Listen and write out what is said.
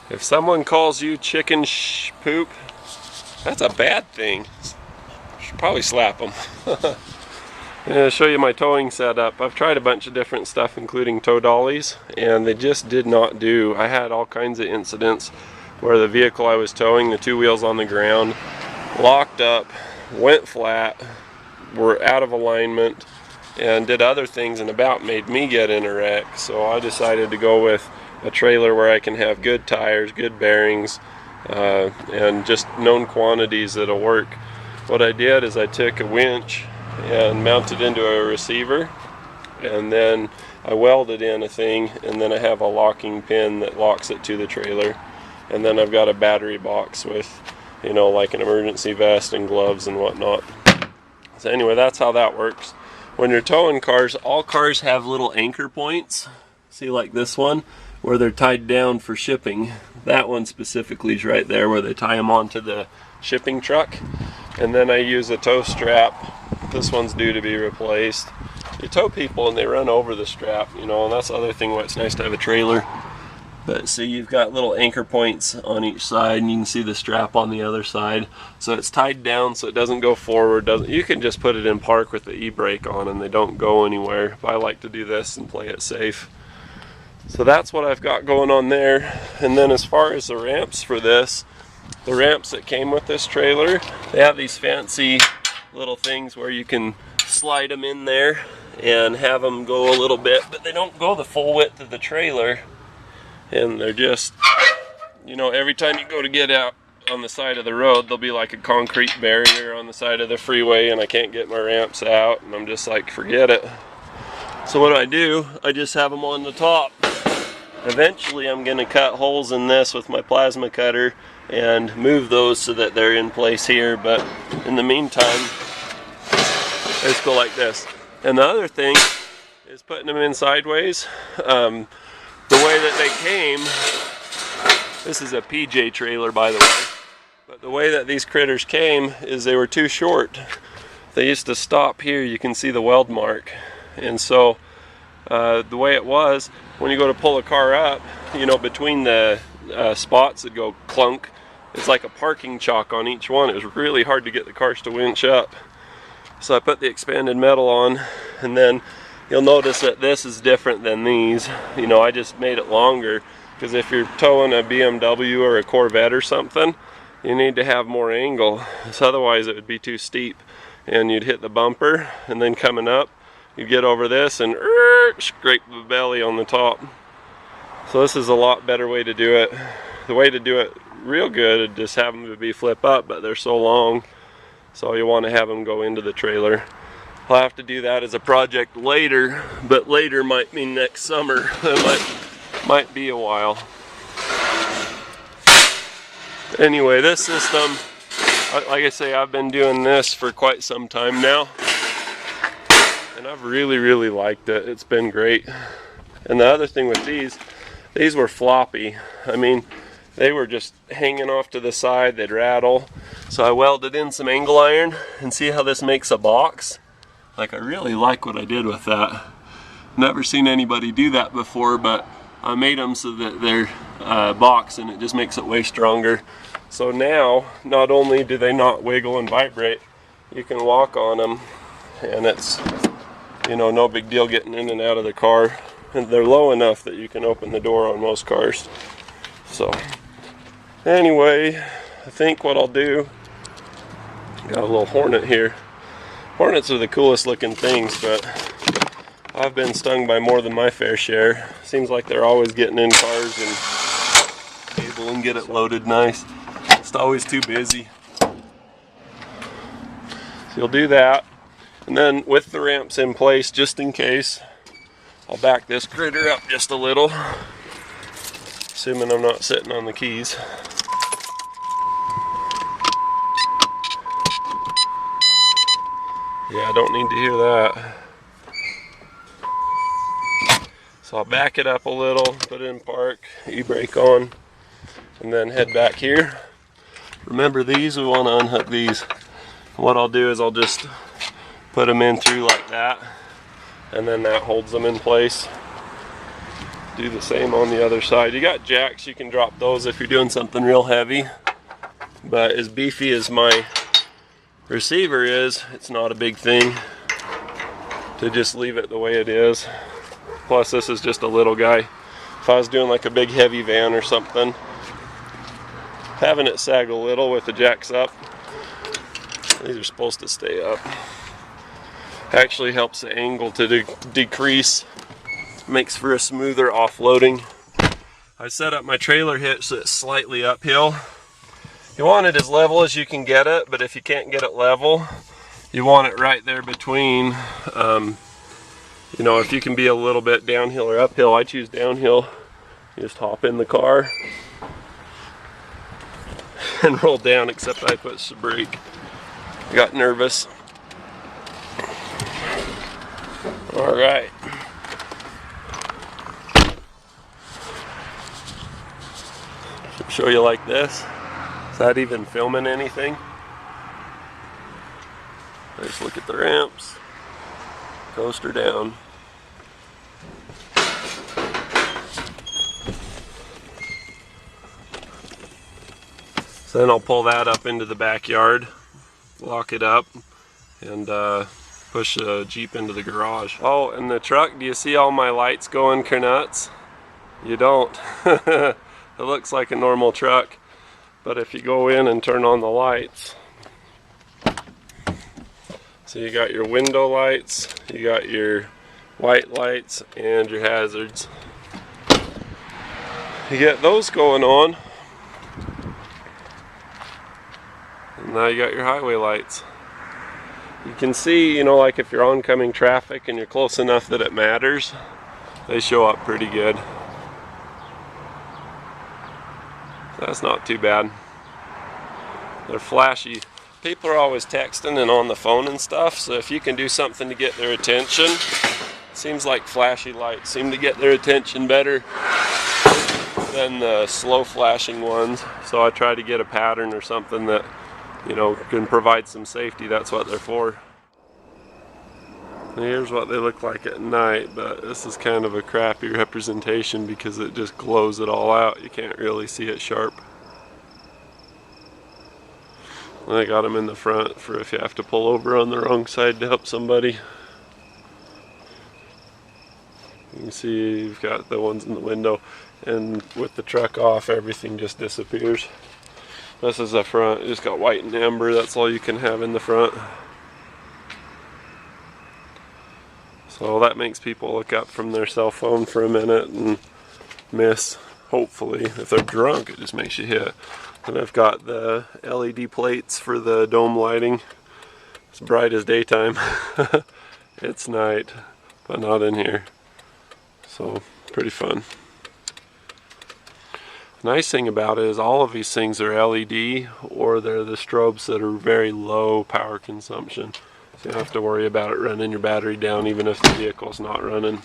If someone calls you chicken poop, that's a bad thing. You should probably slap them. I'm going to show you my towing setup. I've tried a bunch of different stuff, including tow dollies, and they just did not do. I had all kinds of incidents where the vehicle I was towing, the two wheels on the ground, locked up, went flat, were out of alignment, and did other things and about made me get in a wreck. So I decided to go with a trailer where I can have good tires, good bearings, and just known quantities that'll work. What I did is I took a winch and mounted into a receiver, and then I welded in a thing, and then I have a locking pin that locks it to the trailer, and then I've got a battery box with, you know, like an emergency vest and gloves and whatnot. So anyway, that's how that works. When you're towing cars, all cars have little anchor points. See, like this one, where they're tied down for shipping. That one specifically is right there where they tie them onto the shipping truck. And then I use a tow strap. This one's due to be replaced. You tow people and they run over the strap, you know, and that's the other thing why it's nice to have a trailer. But see, you've got little anchor points on each side, and you can see the strap on the other side. So it's tied down so it doesn't go forward. You can just put it in park with the e-brake on and they don't go anywhere. But I like to do this and play it safe. So that's what I've got going on there. And then as far as the ramps for this, the ramps that came with this trailer, they have these fancy little things where you can slide them in there and have them go a little bit, but they don't go the full width of the trailer. And they're just, you know, every time you go to get out on the side of the road, there'll be like a concrete barrier on the side of the freeway, and I can't get my ramps out, and I'm just like, forget it. So what do? I just have them on the top. Eventually I'm going to cut holes in this with my plasma cutter and move those so that they're in place here, but in the meantime, I just go like this. And the other thing is putting them in sideways. The way that they came, this is a PJ trailer by the way, but the way that these critters came is they were too short. They used to stop here, you can see the weld mark. And so the way it was, when you go to pull a car up, you know, between the spots that go clunk, it's like a parking chalk on each one. It was really hard to get the cars to winch up. So I put the expanded metal on, and then you'll notice that this is different than these. You know, I just made it longer because if you're towing a BMW or a Corvette or something, you need to have more angle. So otherwise it would be too steep and you'd hit the bumper, and then coming up, you'd get over this and scrape the belly on the top. So this is a lot better way to do it. The way to do it real good is just have them to be flip up, but they're so long, so you want to have them go into the trailer. I'll have to do that as a project later, but later might mean next summer. It might be a while. Anyway, this system, like I say, I've been doing this for quite some time now, and I've really liked it. It's been great. And the other thing with these were floppy. I mean, they were just hanging off to the side, they'd rattle. So I welded in some angle iron, and see how this makes a box? Like, I really like what I did with that. Never seen anybody do that before, but I made them so that they're box, and it just makes it way stronger. So now, not only do they not wiggle and vibrate, you can walk on them, and it's, you know, no big deal getting in and out of the car. And they're low enough that you can open the door on most cars. So, anyway, I think what I'll do, got a little Hornet here. Hornets are the coolest looking things, but I've been stung by more than my fair share. Seems like they're always getting in cars and able and get it loaded nice. It's always too busy. So you'll do that. And then with the ramps in place, just in case, I'll back this critter up just a little, assuming I'm not sitting on the keys. Yeah, I don't need to hear that. So I'll back it up a little, put it in park, e-brake on, and then head back here. Remember these, we want to unhook these. What I'll do is I'll just put them in through like that, and then that holds them in place. Do the same on the other side. You got jacks, you can drop those if you're doing something real heavy. But as beefy as my receiver is, it's not a big thing to just leave it the way it is. Plus this is just a little guy. If I was doing like a big heavy van or something, having it sag a little with the jacks up, these are supposed to stay up, actually helps the angle to decrease, makes for a smoother offloading. I set up my trailer hitch so it's slightly uphill. You want it as level as you can get it, but if you can't get it level, you want it right there between, you know, if you can be a little bit downhill or uphill. I choose downhill. You just hop in the car and roll down, except I pushed the brake. I got nervous. All right. Show you like this. Is that even filming anything? Let's look at the ramps. Coaster down. So then I'll pull that up into the backyard, lock it up, and push the Jeep into the garage. Oh, and the truck, do you see all my lights going nuts? You don't. It looks like a normal truck, but if you go in and turn on the lights, so you got your window lights, you got your white lights, and your hazards. You get those going on, and now you got your highway lights. You can see, you know, like if you're oncoming traffic and you're close enough that it matters, they show up pretty good. That's not too bad. They're flashy. People are always texting and on the phone and stuff, so if you can do something to get their attention, it seems like flashy lights seem to get their attention better than the slow flashing ones. So I try to get a pattern or something that, you know, can provide some safety. That's what they're for. And here's what they look like at night, but this is kind of a crappy representation because it just glows it all out. You can't really see it sharp. I got them in the front for if you have to pull over on the wrong side to help somebody. You can see you've got the ones in the window, and with the truck off, everything just disappears. This is the front. You just got white and amber. That's all you can have in the front. So that makes people look up from their cell phone for a minute and miss, hopefully. If they're drunk, it just makes you hit. And I've got the LED plates for the dome lighting. It's bright as daytime. It's night, but not in here. So, pretty fun. Nice thing about it is all of these things are LED, or they're the strobes that are very low power consumption. So you don't have to worry about it running your battery down even if the vehicle's not running.